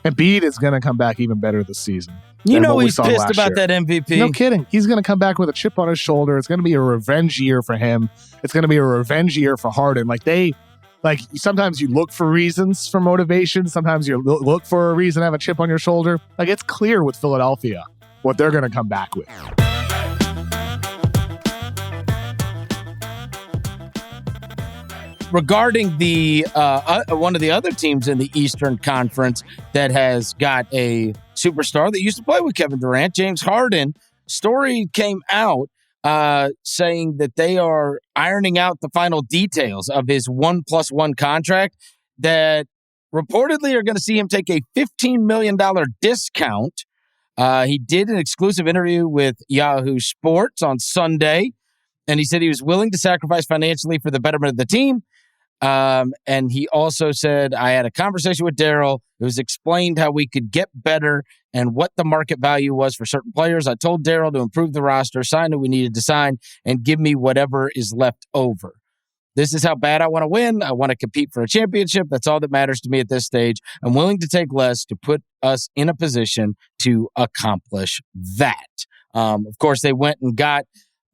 Embiid is going to come back even better this season. You know he's pissed about that MVP. No kidding. He's going to come back with a chip on his shoulder. It's going to be a revenge year for him. It's going to be a revenge year for Harden. Sometimes you look for reasons for motivation. Sometimes you look for a reason to have a chip on your shoulder. It's clear with Philadelphia what they're going to come back with. Regarding the one of the other teams in the Eastern Conference that has got a superstar that used to play with Kevin Durant, James Harden, story came out saying that they are ironing out the final details of his 1+1 contract that reportedly are going to see him take a $15 million discount. He did an exclusive interview with Yahoo Sports on Sunday, and he said he was willing to sacrifice financially for the betterment of the team. And he also said, I had a conversation with Daryl. It was explained how we could get better and what the market value was for certain players. I told Daryl to improve the roster, sign who we needed to sign, and give me whatever is left over. This is how bad I want to win. I want to compete for a championship. That's all that matters to me at this stage. I'm willing to take less to put us in a position to accomplish that. Of course, they went and got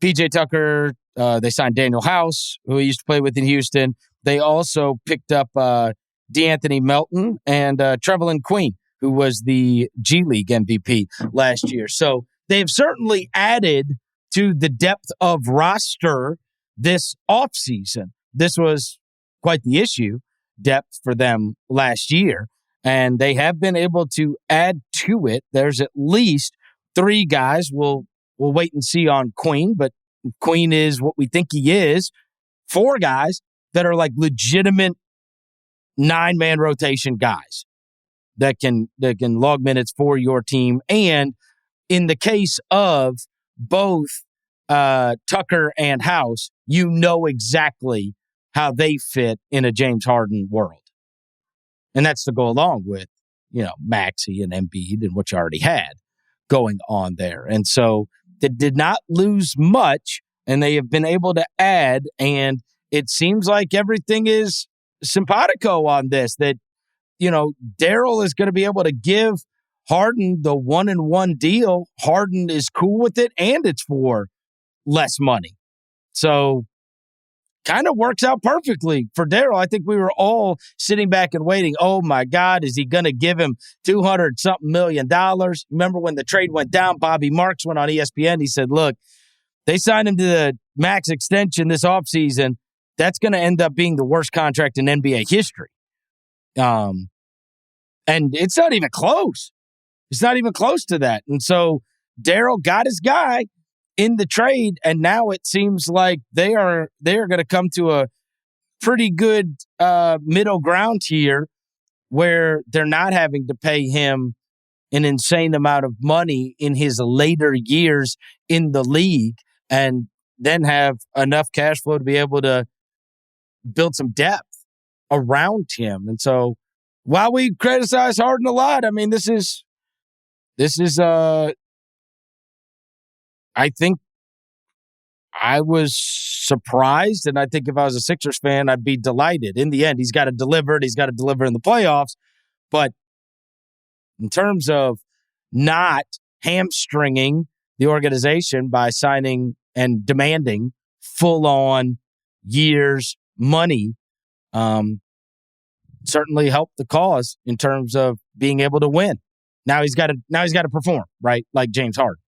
PJ Tucker. They signed Daniel House, who he used to play with in Houston. They also picked up DeAnthony Melton and Trevelyan Queen, who was the G League MVP last year. So they've certainly added to the depth of roster this offseason. This was quite the issue, depth for them last year, and they have been able to add to it. There's at least 3 guys. We'll wait and see on Queen, but Queen is what we think he is. 4 guys that are legitimate 9-man rotation guys that can log minutes for your team. And in the case of both Tucker and House, you know exactly how they fit in a James Harden world. And that's to go along with, Maxey and Embiid and what you already had going on there. And so they did not lose much, and they have been able to add, and it seems like everything is simpatico on this, that, Daryl is going to be able to give Harden the 1-and-1 deal. Harden is cool with it, and it's for less money. So kind of works out perfectly for Daryl. I think we were all sitting back and waiting. Oh, my God, is he going to give him $200-something million? Remember when the trade went down, Bobby Marks went on ESPN. He said, look, they signed him to the max extension this offseason. That's going to end up being the worst contract in NBA history. And it's not even close. It's not even close to that. And so Daryl got his guy in the trade, and now it seems like they are going to come to a pretty good middle ground here where they're not having to pay him an insane amount of money in his later years in the league, and then have enough cash flow to be able to build some depth around him. And so while we criticize Harden a lot, I mean, this is I think I was surprised, and I think if I was a Sixers fan, I'd be delighted. In the end, he's got to deliver it. He's got to deliver in the playoffs. But in terms of not hamstringing the organization by signing and demanding full-on years money, certainly helped the cause in terms of being able to win. Now he's got to perform, right? Like James Harden,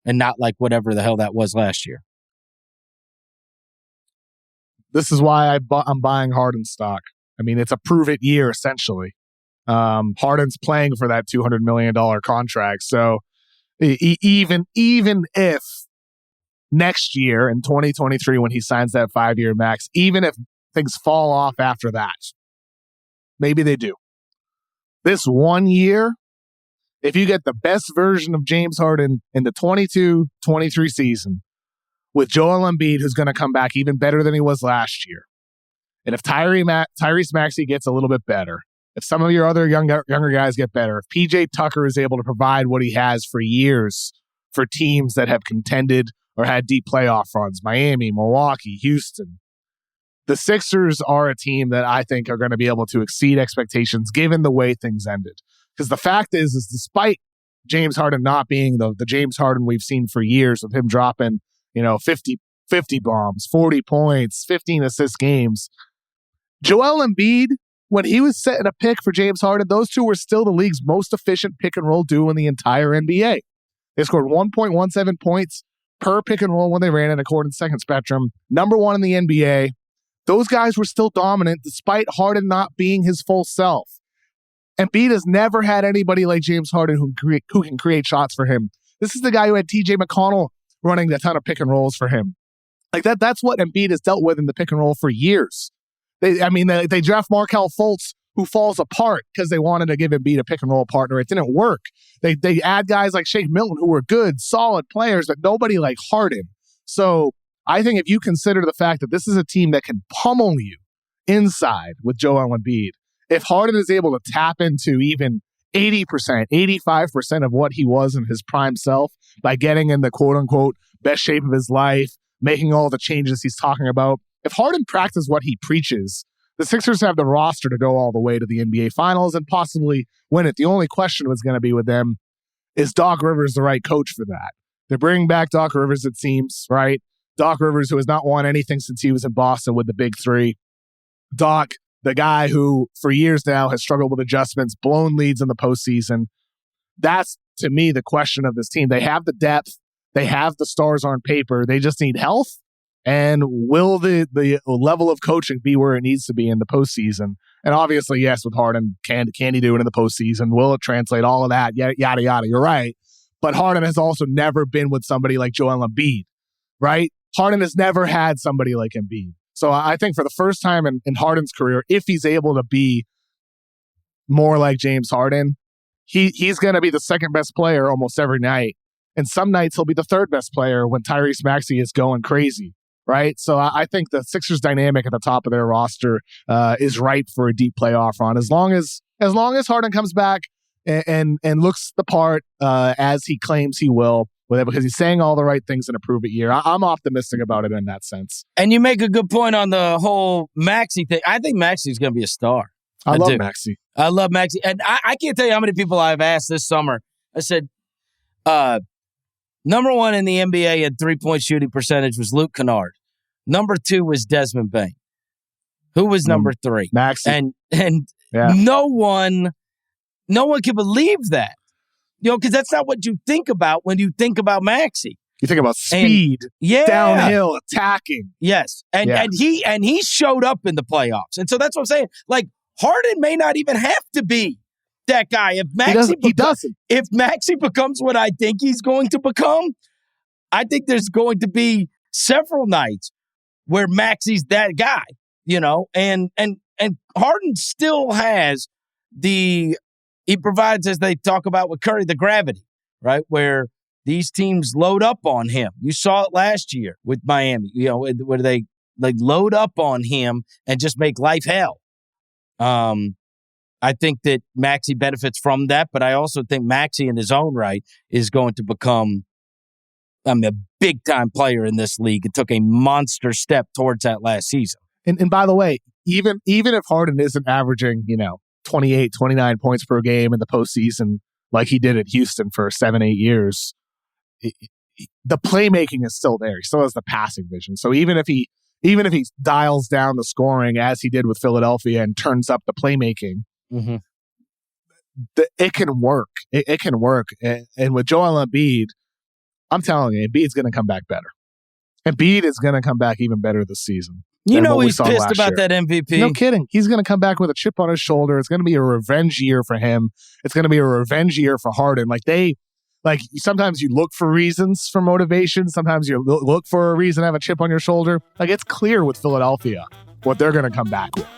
and not like whatever the hell that was last year. This is why I'm buying Harden stock. I mean, it's a prove-it year, essentially. Harden's playing for that $200 million contract. So even if next year in 2023, when he signs that 5-year max, even if things fall off after that, maybe they do. This 1 year, if you get the best version of James Harden in the 22-23 season, with Joel Embiid, who's going to come back even better than he was last year, and if Tyrese Maxey gets a little bit better, if some of your other younger guys get better, if PJ Tucker is able to provide what he has for years for teams that have contended or had deep playoff runs, Miami, Milwaukee, Houston, the Sixers are a team that I think are going to be able to exceed expectations given the way things ended. Because the fact is despite James Harden not being the James Harden we've seen for years, with him dropping, 50 bombs, 40 points, 15 assist games, Joel Embiid, when he was setting a pick for James Harden, those two were still the league's most efficient pick and roll duo in the entire NBA. They scored 1.17 points per pick and roll when they ran it, according to Second Spectrum. Number one in the NBA. Those guys were still dominant despite Harden not being his full self. Embiid has never had anybody like James Harden who can create shots for him. This is the guy who had TJ McConnell running a ton of pick and rolls for him. Like that's what Embiid has dealt with in the pick and roll for years. They draft Markelle Fultz, who falls apart because they wanted to give Embiid a pick and roll partner. It didn't work. They add guys like Shake Milton, who were good, solid players, but nobody like Harden. So I think if you consider the fact that this is a team that can pummel you inside with Joel Embiid, if Harden is able to tap into even 80%, 85% of what he was in his prime self by getting in the quote-unquote best shape of his life, making all the changes he's talking about, if Harden practices what he preaches, the Sixers have the roster to go all the way to the NBA Finals and possibly win it. The only question was going to be with them, is Doc Rivers the right coach for that? They're bringing back Doc Rivers, it seems, right? Doc Rivers, who has not won anything since he was in Boston with the Big Three. Doc, the guy who for years now has struggled with adjustments, blown leads in the postseason. That's, to me, the question of this team. They have the depth. They have the stars on paper. They just need health. And will the level of coaching be where it needs to be in the postseason? And obviously, yes, with Harden, can he do it in the postseason? Will it translate? All of that, yada, yada. You're right. But Harden has also never been with somebody like Joel Embiid, right? Harden has never had somebody like Embiid. So I think for the first time in Harden's career, if he's able to be more like James Harden, he's going to be the second best player almost every night. And some nights he'll be the third best player when Tyrese Maxey is going crazy. Right. So I think the Sixers dynamic at the top of their roster is ripe for a deep playoff run. As long as Harden comes back and looks the part as he claims he will, because he's saying all the right things in a prove it year. I'm optimistic about it in that sense. And you make a good point on the whole Maxey thing. I think Maxey's going to be a star. I love Maxey. I love Maxey. And I can't tell you how many people I've asked this summer. I said, number one in the NBA at three-point shooting percentage was Luke Kennard. Number two was Desmond Bane. Who was number three? Maxey. And yeah. No one can believe that. Because that's not what you think about when you think about Maxey. You think about speed, downhill, attacking. Yes. And he showed up in the playoffs. And so that's what I'm saying. Like, Harden may not even have to be that guy. If Maxey becomes what I think he's going to become, I think there's going to be several nights where Maxey's that guy, and Harden still has he provides, as they talk about with Curry, the gravity, right? Where these teams load up on him. You saw it last year with Miami, where they load up on him and just make life hell. I think that Maxey benefits from that, but I also think Maxey in his own right is going to become a big-time player in this league. It took a monster step towards that last season. And by the way, even if Harden isn't averaging, 28, 29 points per game in the postseason like he did at Houston for 7-8 years, the playmaking is still there. He still has the passing vision. So even if he dials down the scoring as he did with Philadelphia and turns up the playmaking, mm-hmm. It can work. It can work. And with Joel Embiid, I'm telling you, Embiid's going to come back better. Embiid is going to come back even better this season. He's pissed about that MVP. No kidding. He's going to come back with a chip on his shoulder. It's going to be a revenge year for him. It's going to be a revenge year for Harden. Sometimes you look for reasons for motivation. Sometimes you look for a reason to have a chip on your shoulder. It's clear with Philadelphia what they're going to come back with.